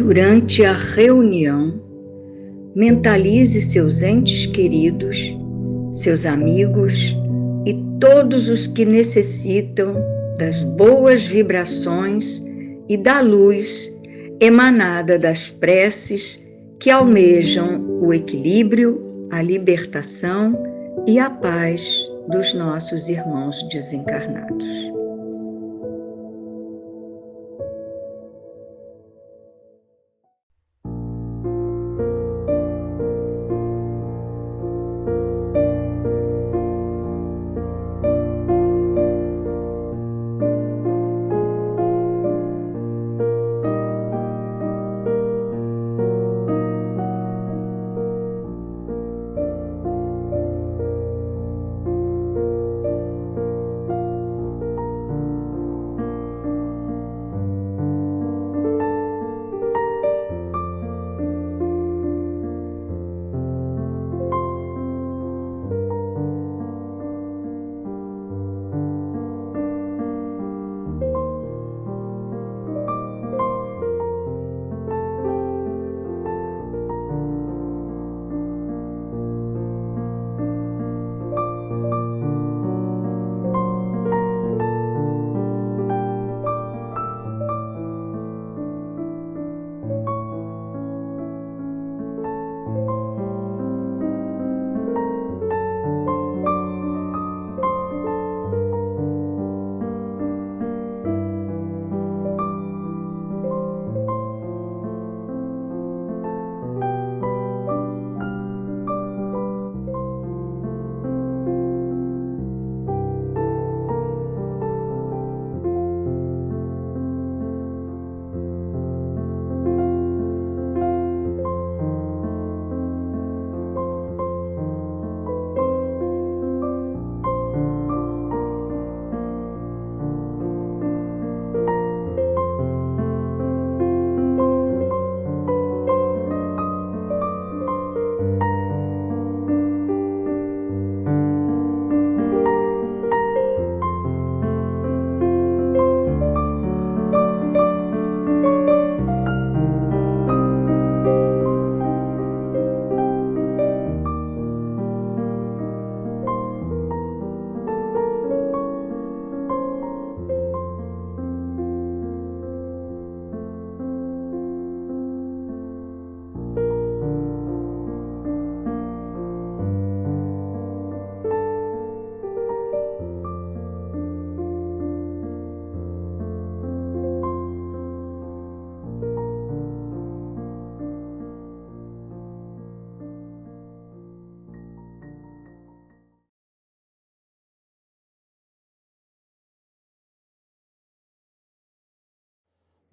Durante a reunião, mentalize seus entes queridos, seus amigos e todos os que necessitam das boas vibrações e da luz emanada das preces que almejam o equilíbrio, a libertação e a paz dos nossos irmãos desencarnados.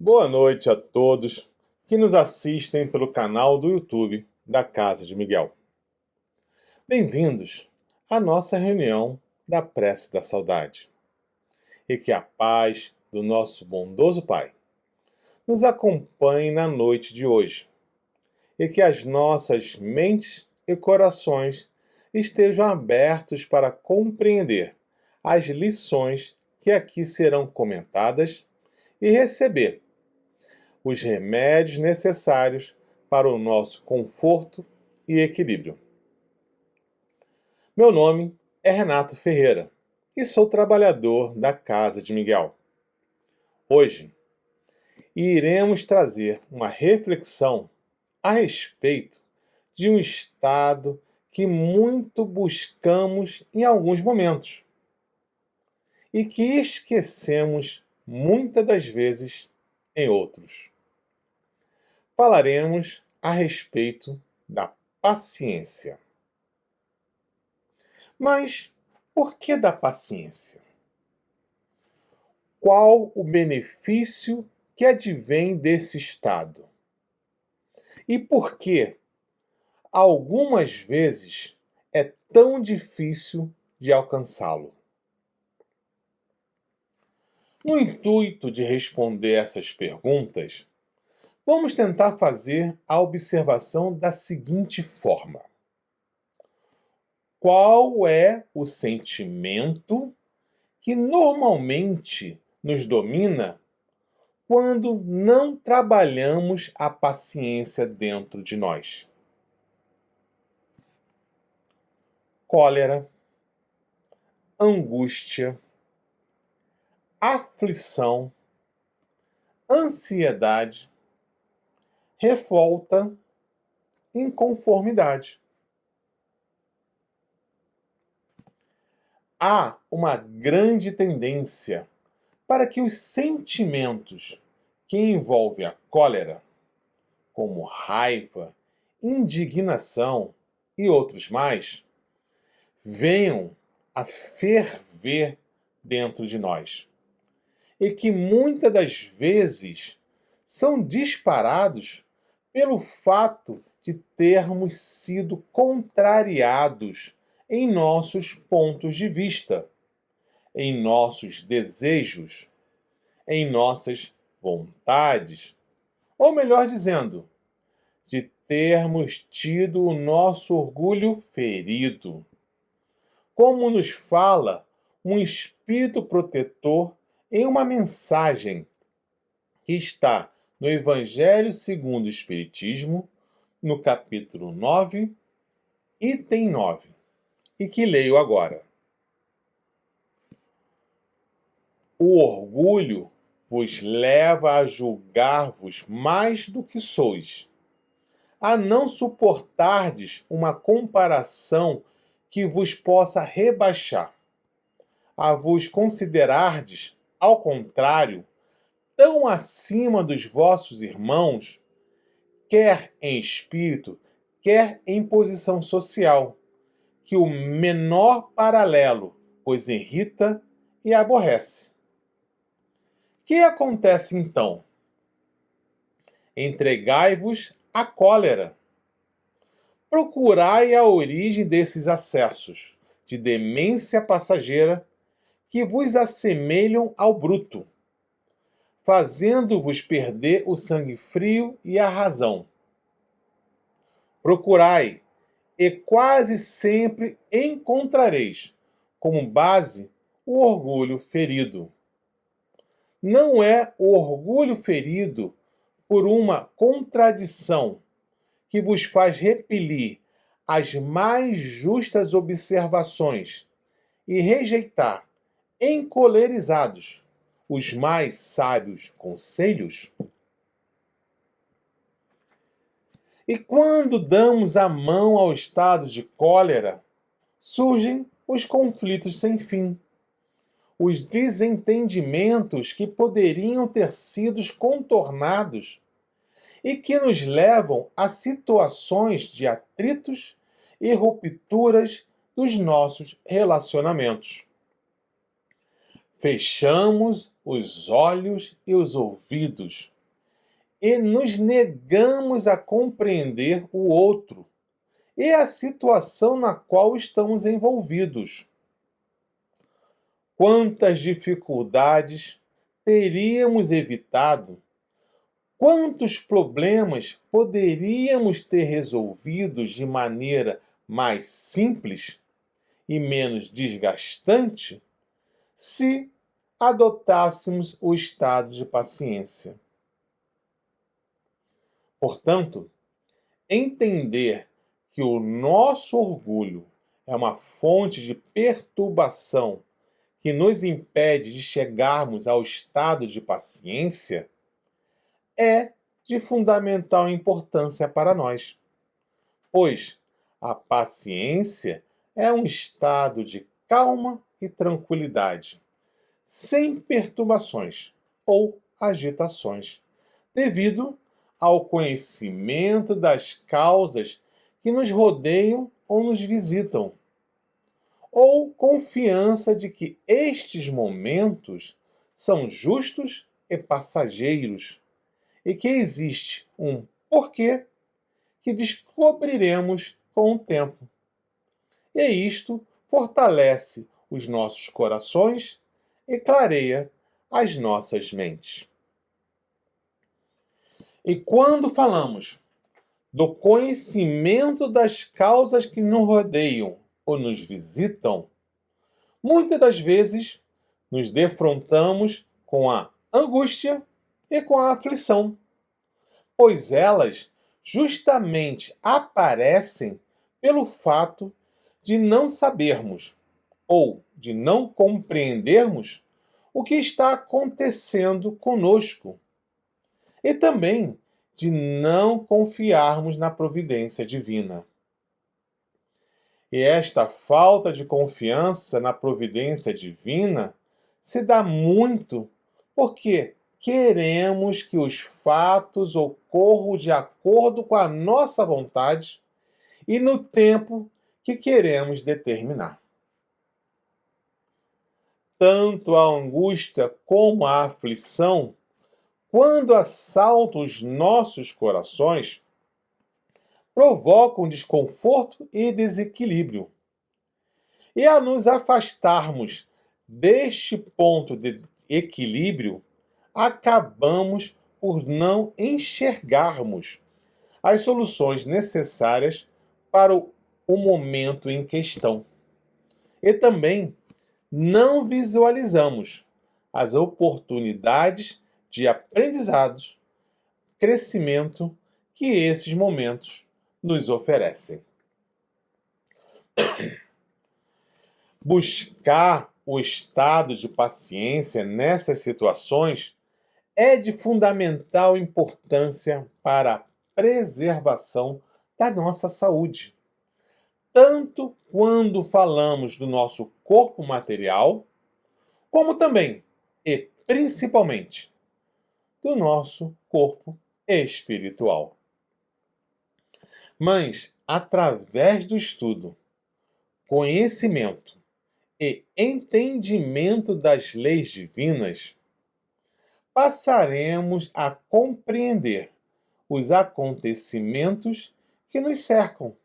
Boa noite a todos que nos assistem pelo canal do YouTube da Casa de Miguel. Bem-vindos à nossa reunião da Prece da Saudade. E que a paz do nosso bondoso Pai nos acompanhe na noite de hoje. E que as nossas mentes e corações estejam abertos para compreender as lições que aqui serão comentadas e receber os remédios necessários para o nosso conforto e equilíbrio. Meu nome é Renato Ferreira e sou trabalhador da Casa de Miguel. Hoje, iremos trazer uma reflexão a respeito de um estado que muito buscamos em alguns momentos e que esquecemos muitas das vezes em outros. Falaremos a respeito da paciência. Mas por que da paciência? Qual o benefício que advém desse estado? E por que, algumas vezes, é tão difícil de alcançá-lo? No intuito de responder essas perguntas, vamos tentar fazer a observação da seguinte forma: qual é o sentimento que normalmente nos domina quando não trabalhamos a paciência dentro de nós. Cólera, angústia, aflição, ansiedade, revolta, inconformidade. Há uma grande tendência para que os sentimentos que envolvem a cólera, como raiva, indignação e outros mais, venham a ferver dentro de nós e que muitas das vezes são disparados pelo fato de termos sido contrariados em nossos pontos de vista, em nossos desejos, em nossas vontades, ou melhor dizendo, de termos tido o nosso orgulho ferido. Como nos fala um espírito protetor em uma mensagem que está no Evangelho segundo o Espiritismo, no capítulo 9, item 9, e que leio agora. O orgulho vos leva a julgar-vos mais do que sois, a não suportardes uma comparação que vos possa rebaixar, a vos considerardes, ao contrário, tão acima dos vossos irmãos, quer em espírito, quer em posição social, que o menor paralelo vos irrita e aborrece. Que acontece então? Entregai-vos à cólera. Procurai a origem desses acessos de demência passageira que vos assemelham ao bruto, fazendo-vos perder o sangue frio e a razão. Procurai, e quase sempre encontrareis, como base, o orgulho ferido. Não é o orgulho ferido por uma contradição que vos faz repelir as mais justas observações e rejeitar, encolerizados, os mais sábios conselhos? E quando damos a mão ao estado de cólera, surgem os conflitos sem fim, os desentendimentos que poderiam ter sido contornados e que nos levam a situações de atritos e rupturas dos nossos relacionamentos. Fechamos os olhos e os ouvidos e nos negamos a compreender o outro e a situação na qual estamos envolvidos. Quantas dificuldades teríamos evitado? Quantos problemas poderíamos ter resolvidos de maneira mais simples e menos desgastante se adotássemos o estado de paciência? Portanto, entender que o nosso orgulho é uma fonte de perturbação que nos impede de chegarmos ao estado de paciência é de fundamental importância para nós, pois a paciência é um estado de calma e tranquilidade, sem perturbações ou agitações, devido ao conhecimento das causas que nos rodeiam ou nos visitam, ou confiança de que estes momentos são justos e passageiros, e que existe um porquê que descobriremos com o tempo. E isto fortalece os nossos corações e clareia as nossas mentes. E quando falamos do conhecimento das causas que nos rodeiam ou nos visitam, muitas das vezes nos defrontamos com a angústia e com a aflição, pois elas justamente aparecem pelo fato de não sabermos ou de não compreendermos o que está acontecendo conosco e também de não confiarmos na providência divina. E esta falta de confiança na providência divina se dá muito porque queremos que os fatos ocorram de acordo com a nossa vontade e no tempo que queremos determinar. Tanto a angústia como a aflição, quando assaltam os nossos corações, provocam desconforto e desequilíbrio. E a nos afastarmos deste ponto de equilíbrio, acabamos por não enxergarmos as soluções necessárias para o momento em questão. E também não visualizamos as oportunidades de aprendizados, crescimento que esses momentos nos oferecem. Buscar o estado de paciência nessas situações é de fundamental importância para a preservação da nossa saúde, tanto quando falamos do nosso corpo material, como também e principalmente do nosso corpo espiritual. Mas, através do estudo, conhecimento e entendimento das leis divinas, passaremos a compreender os acontecimentos que nos cercam.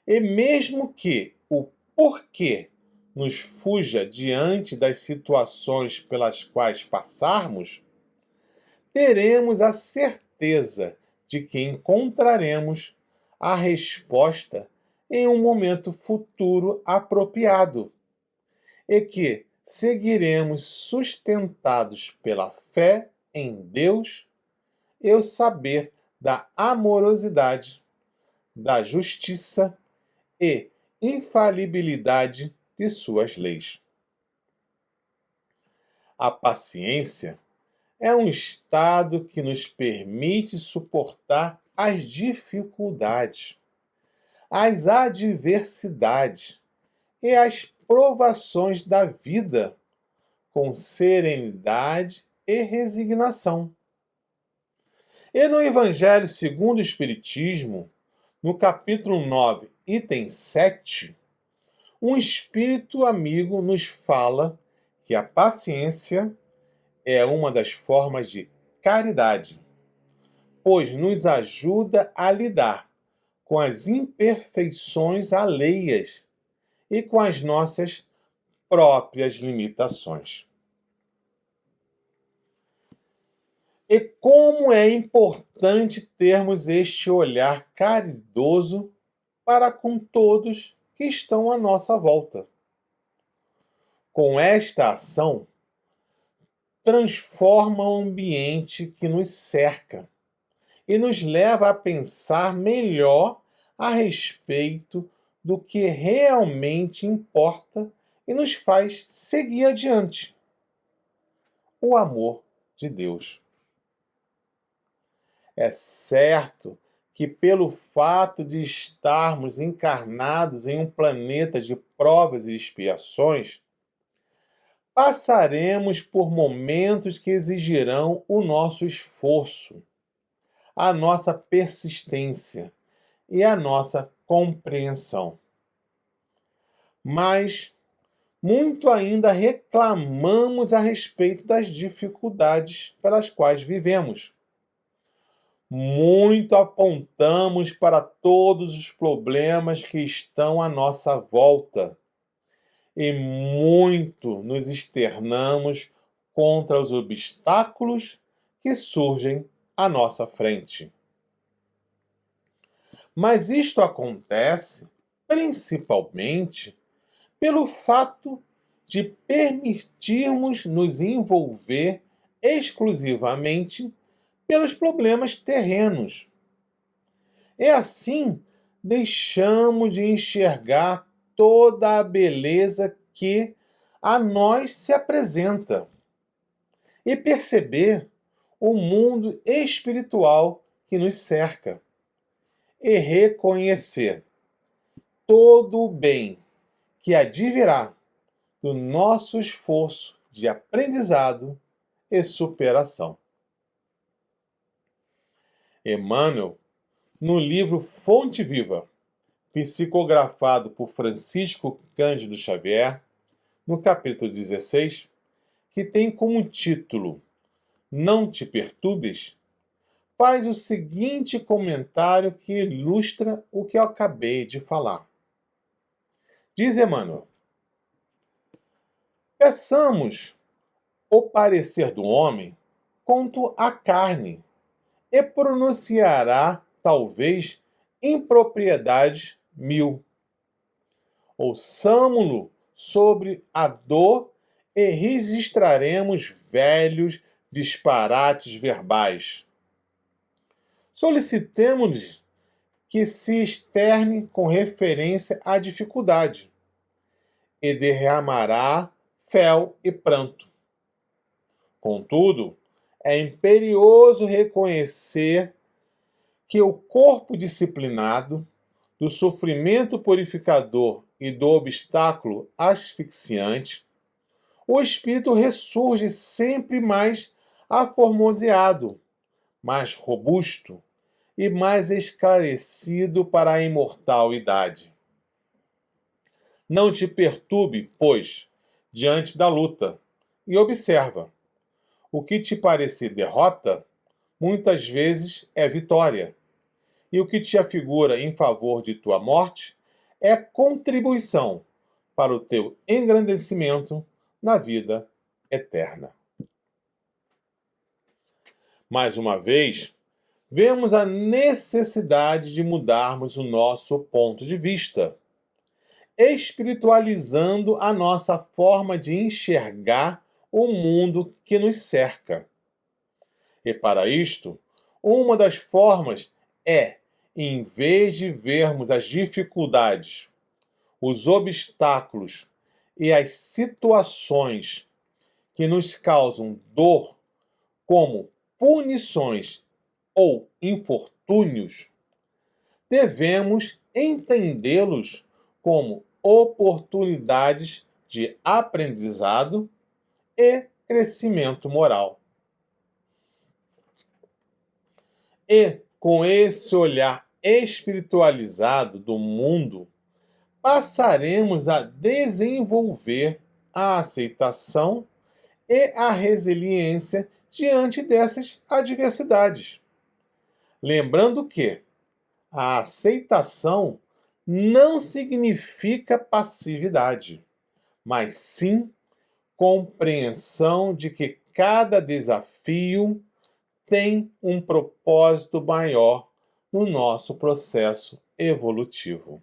E mesmo que o porquê nos fuja diante das situações pelas quais passarmos, teremos a certeza de que encontraremos a resposta em um momento futuro apropriado e que seguiremos sustentados pela fé em Deus e o saber da amorosidade, da justiça e infalibilidade de suas leis. A paciência é um estado que nos permite suportar as dificuldades, as adversidades e as provações da vida com serenidade e resignação. E no Evangelho segundo o Espiritismo, no capítulo 9, item 7, um espírito amigo nos fala que a paciência é uma das formas de caridade, pois nos ajuda a lidar com as imperfeições alheias e com as nossas próprias limitações. E como é importante termos este olhar caridoso para com todos que estão à nossa volta. Com esta ação, transforma o ambiente que nos cerca e nos leva a pensar melhor a respeito do que realmente importa e nos faz seguir adiante. O amor de Deus. É certo que, pelo fato de estarmos encarnados em um planeta de provas e expiações, passaremos por momentos que exigirão o nosso esforço, a nossa persistência e a nossa compreensão. Mas muito ainda reclamamos a respeito das dificuldades pelas quais vivemos. Muito apontamos para todos os problemas que estão à nossa volta e muito nos externamos contra os obstáculos que surgem à nossa frente. Mas isto acontece principalmente pelo fato de permitirmos nos envolver exclusivamente pelos problemas terrenos. E assim, deixamos de enxergar toda a beleza que a nós se apresenta e perceber o mundo espiritual que nos cerca e reconhecer todo o bem que advirá do nosso esforço de aprendizado e superação. Emmanuel, no livro Fonte Viva, psicografado por Francisco Cândido Xavier, no capítulo 16, que tem como título Não te perturbes, faz o seguinte comentário que ilustra o que eu acabei de falar. Diz Emmanuel: peçamos o parecer do homem quanto à carne, e pronunciará, talvez, impropriedades 1000. Ouçamo-lo sobre a dor e registraremos velhos disparates verbais. Solicitemos-lhe que se externe com referência à dificuldade, e derramará fel e pranto. Contudo, é imperioso reconhecer que o corpo disciplinado, do sofrimento purificador e do obstáculo asfixiante, o espírito ressurge sempre mais aformoseado, mais robusto e mais esclarecido para a imortal idade. Não te perturbe, pois, diante da luta, e observa. O que te parecer derrota, muitas vezes é vitória, e o que te afigura em favor de tua morte é contribuição para o teu engrandecimento na vida eterna. Mais uma vez, vemos a necessidade de mudarmos o nosso ponto de vista, espiritualizando a nossa forma de enxergar o mundo que nos cerca. E para isto, uma das formas é, em vez de vermos as dificuldades, os obstáculos e as situações que nos causam dor como punições ou infortúnios, devemos entendê-los como oportunidades de aprendizado e crescimento moral. E, com esse olhar espiritualizado do mundo, passaremos a desenvolver a aceitação e a resiliência diante dessas adversidades. Lembrando que a aceitação não significa passividade, mas sim compreensão de que cada desafio tem um propósito maior no nosso processo evolutivo.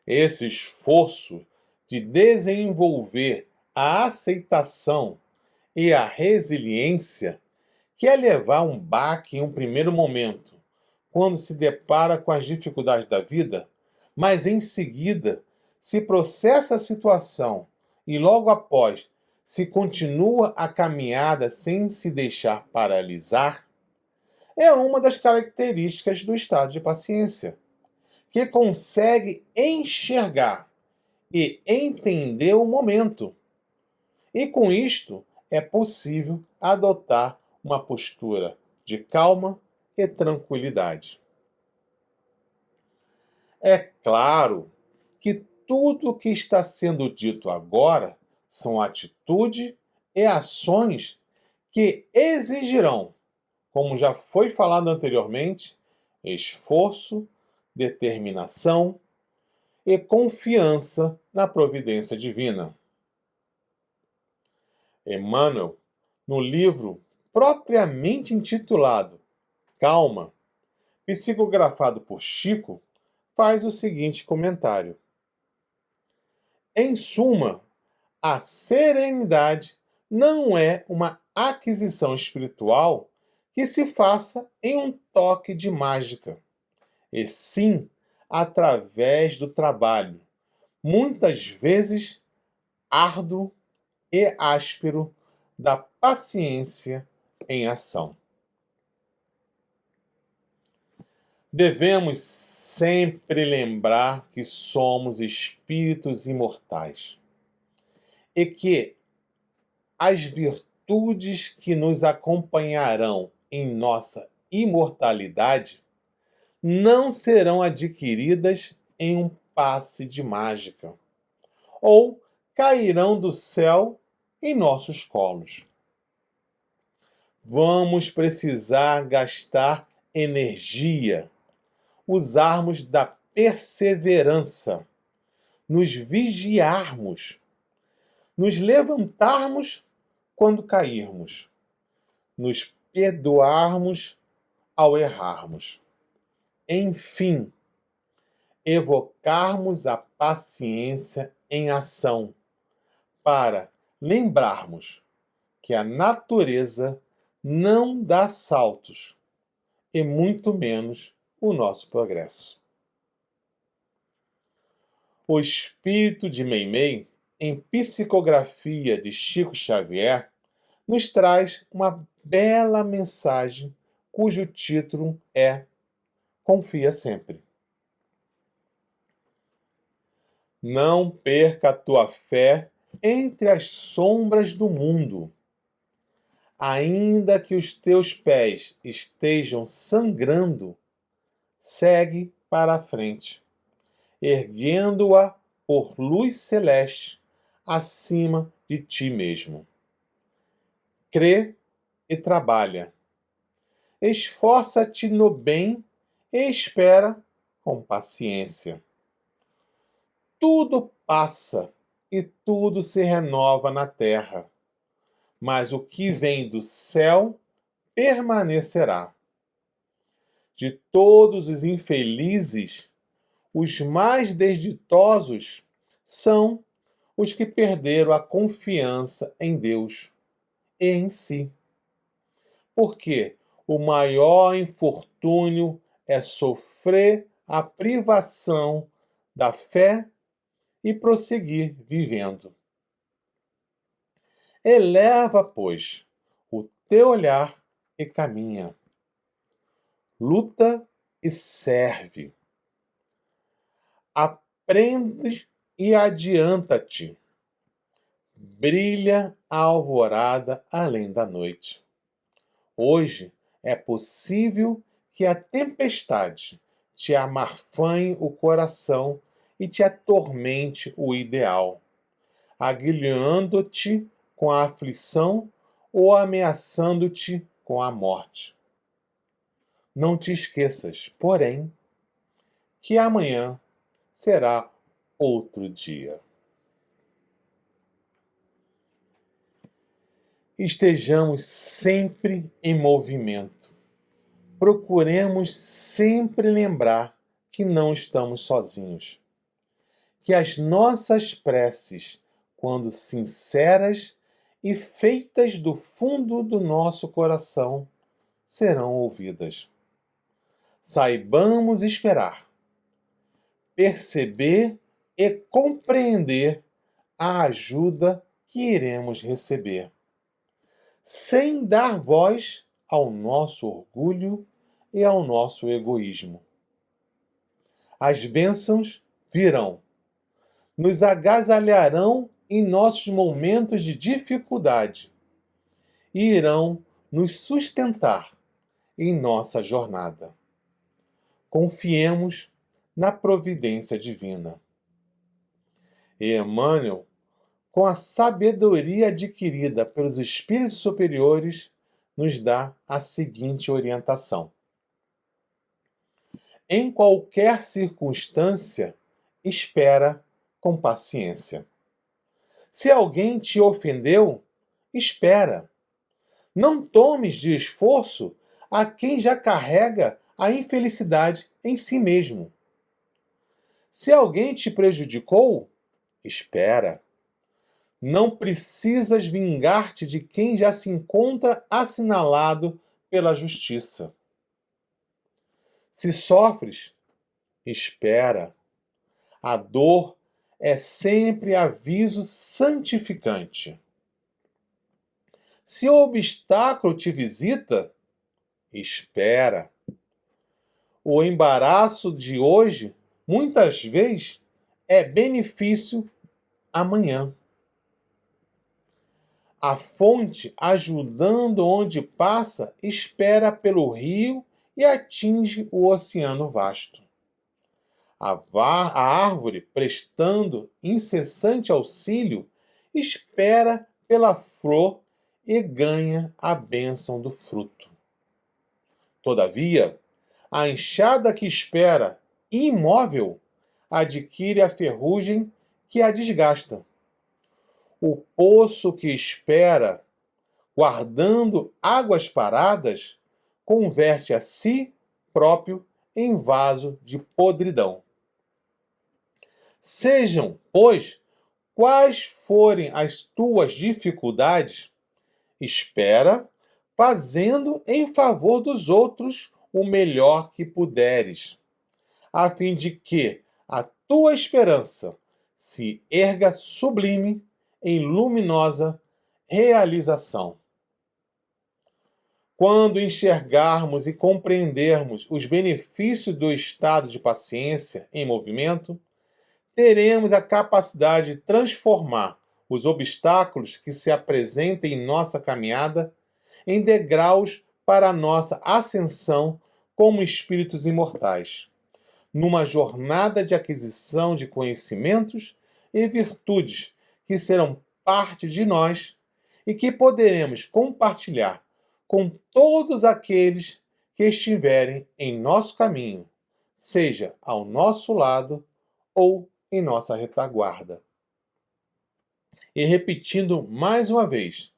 Esse esforço de desenvolver a aceitação e a resiliência, que é levar um baque em um primeiro momento, quando se depara com as dificuldades da vida, mas em seguida se processa a situação e logo após se continua a caminhada sem se deixar paralisar, é uma das características do estado de paciência, que consegue enxergar e entender o momento. E com isto é possível adotar uma postura de calma e tranquilidade. É claro que tudo o que está sendo dito agora são atitudes e ações que exigirão, como já foi falado anteriormente, esforço, determinação e confiança na providência divina. Emmanuel, no livro propriamente intitulado Calma, psicografado por Chico, faz o seguinte comentário: em suma, a serenidade não é uma aquisição espiritual que se faça em um toque de mágica, e sim através do trabalho, muitas vezes árduo e áspero, da paciência em ação. Devemos sempre lembrar que somos espíritos imortais e que as virtudes que nos acompanharão em nossa imortalidade não serão adquiridas em um passe de mágica ou cairão do céu em nossos colos. Vamos precisar gastar energia, usarmos da perseverança, nos vigiarmos, nos levantarmos quando cairmos, nos perdoarmos ao errarmos. Enfim, evocarmos a paciência em ação, para lembrarmos que a natureza não dá saltos, e muito menos o nosso progresso. O espírito de Meimei, em Psicografia de Chico Xavier, nos traz uma bela mensagem cujo título é Confia Sempre. Não perca a tua fé entre as sombras do mundo. Ainda que os teus pés estejam sangrando, segue para a frente, erguendo-a por luz celeste acima de ti mesmo. Crê e trabalha. Esforça-te no bem e espera com paciência. Tudo passa e tudo se renova na terra, mas o que vem do céu permanecerá. De todos os infelizes, os mais desditosos são os que perderam a confiança em Deus e em si. Porque o maior infortúnio é sofrer a privação da fé e prosseguir vivendo. Eleva, pois, o teu olhar e caminha. Luta e serve. Aprende e adianta-te. Brilha a alvorada além da noite. Hoje é possível que a tempestade te amarfanhe o coração e te atormente o ideal, aguilhando-te com a aflição ou ameaçando-te com a morte. Não te esqueças, porém, que amanhã será outro dia. Estejamos sempre em movimento. Procuremos sempre lembrar que não estamos sozinhos. Que as nossas preces, quando sinceras e feitas do fundo do nosso coração, serão ouvidas. Saibamos esperar, perceber e compreender a ajuda que iremos receber, sem dar voz ao nosso orgulho e ao nosso egoísmo. As bênçãos virão, nos agasalharão em nossos momentos de dificuldade e irão nos sustentar em nossa jornada. Confiemos na providência divina. E Emmanuel, com a sabedoria adquirida pelos espíritos superiores, nos dá a seguinte orientação: em qualquer circunstância, espera com paciência. Se alguém te ofendeu, espera. Não tomes de esforço a quem já carrega a infelicidade em si mesmo. Se alguém te prejudicou, espera. Não precisas vingar-te de quem já se encontra assinalado pela justiça. Se sofres, espera. A dor é sempre aviso santificante. Se o obstáculo te visita, espera. O embaraço de hoje, muitas vezes, é benefício amanhã. A fonte, ajudando onde passa, espera pelo rio e atinge o oceano vasto. A árvore, prestando incessante auxílio, espera pela flor e ganha a bênção do fruto. Todavia, a enxada que espera, imóvel, adquire a ferrugem que a desgasta. O poço que espera, guardando águas paradas, converte a si próprio em vaso de podridão. Sejam, pois, quais forem as tuas dificuldades, espera, fazendo em favor dos outros o melhor que puderes, a fim de que a tua esperança se erga sublime em luminosa realização. Quando enxergarmos e compreendermos os benefícios do estado de paciência em movimento, teremos a capacidade de transformar os obstáculos que se apresentem em nossa caminhada em degraus para a nossa ascensão como espíritos imortais, numa jornada de aquisição de conhecimentos e virtudes que serão parte de nós e que poderemos compartilhar com todos aqueles que estiverem em nosso caminho, seja ao nosso lado ou em nossa retaguarda. E repetindo mais uma vez,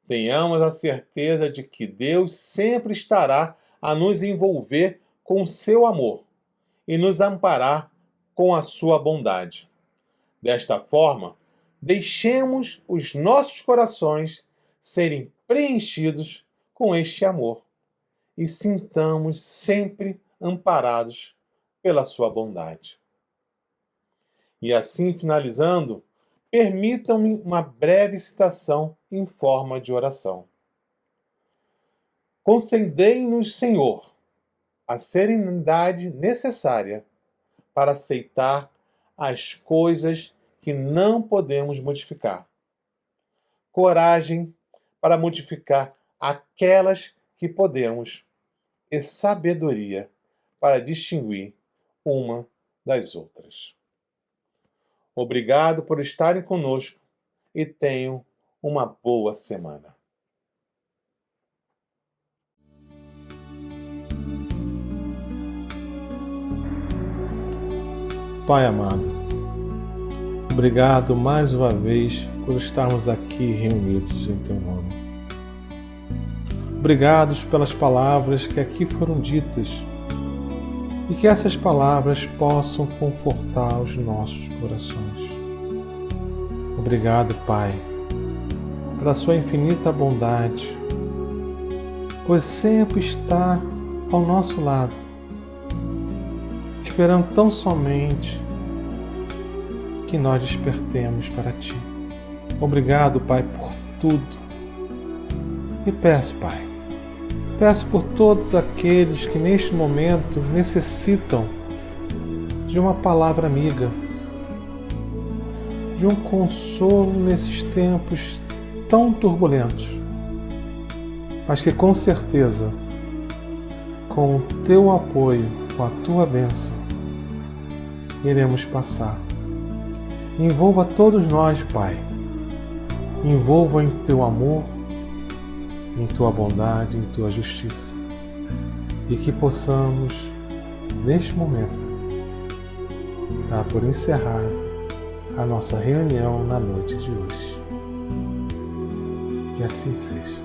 tenhamos a certeza de que Deus sempre estará a nos envolver com seu amor e nos amparar com a sua bondade. Desta forma, deixemos os nossos corações serem preenchidos com este amor e sintamos sempre amparados pela sua bondade. E assim, finalizando, permitam-me uma breve citação em forma de oração. Concedei-nos, Senhor, a serenidade necessária para aceitar as coisas que não podemos modificar, coragem para modificar aquelas que podemos e sabedoria para distinguir uma das outras. Obrigado por estarem conosco e tenham uma boa semana. Pai amado, obrigado mais uma vez por estarmos aqui reunidos em Teu nome. Obrigados pelas palavras que aqui foram ditas e que essas palavras possam confortar os nossos corações. Obrigado, Pai, pela Sua infinita bondade, pois sempre está ao nosso lado, esperando tão somente que nós despertemos para Ti. Obrigado, Pai, por tudo. E peço, Pai, por todos aqueles que neste momento necessitam de uma palavra amiga, de um consolo nesses tempos tão turbulentos, mas que com certeza, com o Teu apoio, com a Tua bênção, iremos passar. Envolva todos nós, Pai. Envolva em Teu amor, em Tua bondade, em Tua justiça. E que possamos, neste momento, dar por encerrada a nossa reunião na noite de hoje. Que assim seja.